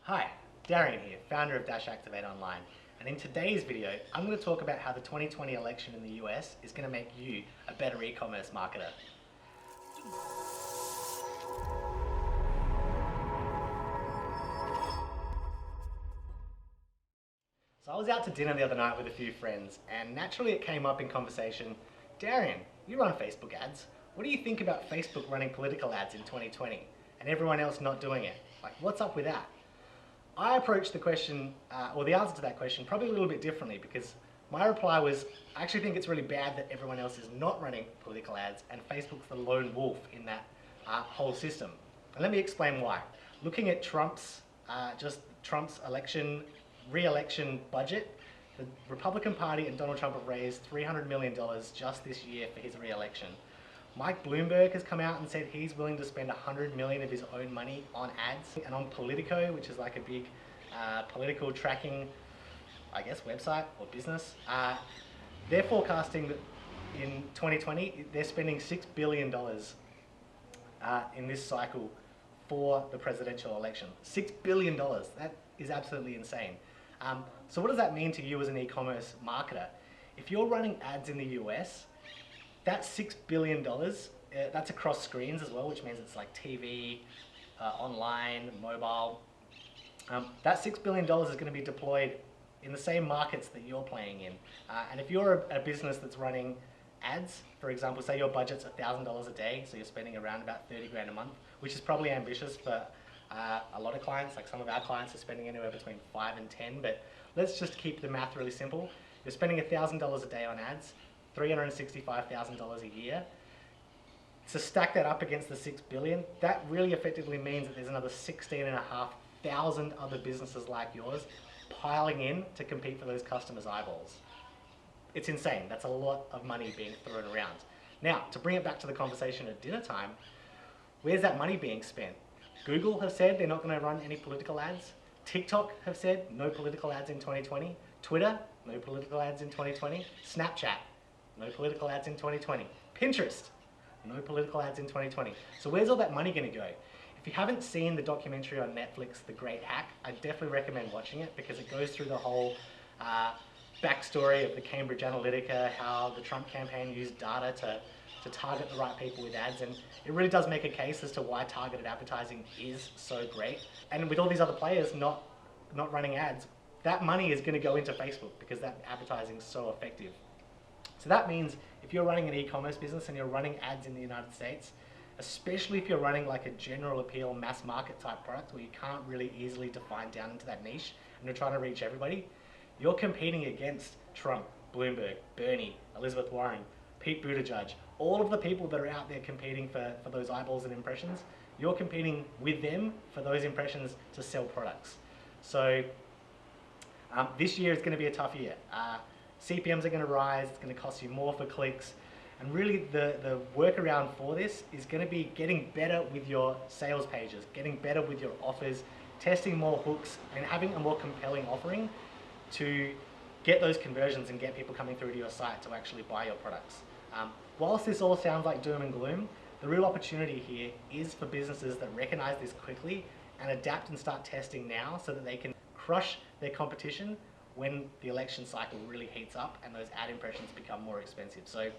Hi, Darian here, founder of Activate Online, and in today's video I'm going to talk about how the 2020 election in the US is going to make you a better e-commerce marketer. So I was out to dinner the other night with a few friends, and naturally it came up in conversation, Darian, you run Facebook ads. What do you think about Facebook running political ads in 2020 and everyone else not doing it? Like, what's up with that? I approached the question, or the answer to that question, probably a little bit differently, because my reply was, I actually think it's really bad that everyone else is not running political ads and Facebook's the lone wolf in that whole system. And let me explain why. Looking at Trump's re-election budget, the Republican Party and Donald Trump have raised $300 million just this year for his re-election. Mike Bloomberg has come out and said he's willing to spend $100 million of his own money on ads and on Politico, which is like a big political tracking, I guess, website or business. They're forecasting that in 2020, they're spending $6 billion in this cycle for the presidential election. $6 billion, that is absolutely insane. So what does that mean to you as an e-commerce marketer? If you're running ads in the US, that's $6 billion, that's across screens as well, which means it's like TV, online, mobile. That $6 billion is going to be deployed in the same markets that you're playing in. And if you're a business that's running ads, for example, say your budget's $1,000 a day, so you're spending around about 30 grand a month, which is probably ambitious for a lot of clients. Like some of our clients are spending anywhere between 5 and 10, but let's just keep the math really simple. You're spending $1,000 a day on ads, $365,000 a year. To stack that up against the $6 billion, that really effectively means that there's another 16,500 other businesses like yours piling in to compete for those customers' eyeballs. It's insane. That's a lot of money being thrown around. Now, to bring it back to the conversation at dinner time, where's that money being spent? Google have said they're not going to run any political ads. TikTok have said no political ads in 2020. Twitter, no political ads in 2020. Snapchat, no political ads in 2020. Pinterest, no political ads in 2020. So where's all that money going to go? If you haven't seen the documentary on Netflix, The Great Hack, I definitely recommend watching it because it goes through the whole backstory of the Cambridge Analytica, how the Trump campaign used data to target the right people with ads, and it really does make a case as to why targeted advertising is so great. And with all these other players not running ads, that money is going to go into Facebook because that advertising is so effective. So that means if you're running an e-commerce business and you're running ads in the United States, especially if you're running like a general appeal mass market type product where you can't really easily define down into that niche and you're trying to reach everybody, you're competing against Trump, Bloomberg, Bernie, Elizabeth Warren, Pete Buttigieg, all of the people that are out there competing for those eyeballs and impressions. You're competing with them for those impressions to sell products. So this year is going to be a tough year. CPMs are going to rise, it's going to cost you more for clicks, and really the workaround for this is going to be getting better with your sales pages, getting better with your offers, testing more hooks, and having a more compelling offering to get those conversions and get people coming through to your site to actually buy your products. Whilst this all sounds like doom and gloom, the real opportunity here is for businesses that recognize this quickly and adapt and start testing now so that they can crush their competition when the election cycle really heats up and those ad impressions become more expensive. So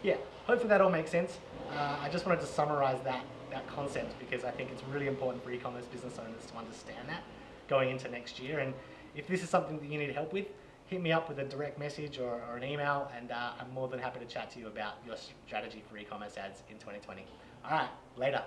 yeah, hopefully that all makes sense. I just wanted to summarize that concept because I think it's really important for e-commerce business owners to understand that going into next year. And if this is something that you need help with, hit me up with a direct message or an email, and I'm more than happy to chat to you about your strategy for e-commerce ads in 2020. All right, later.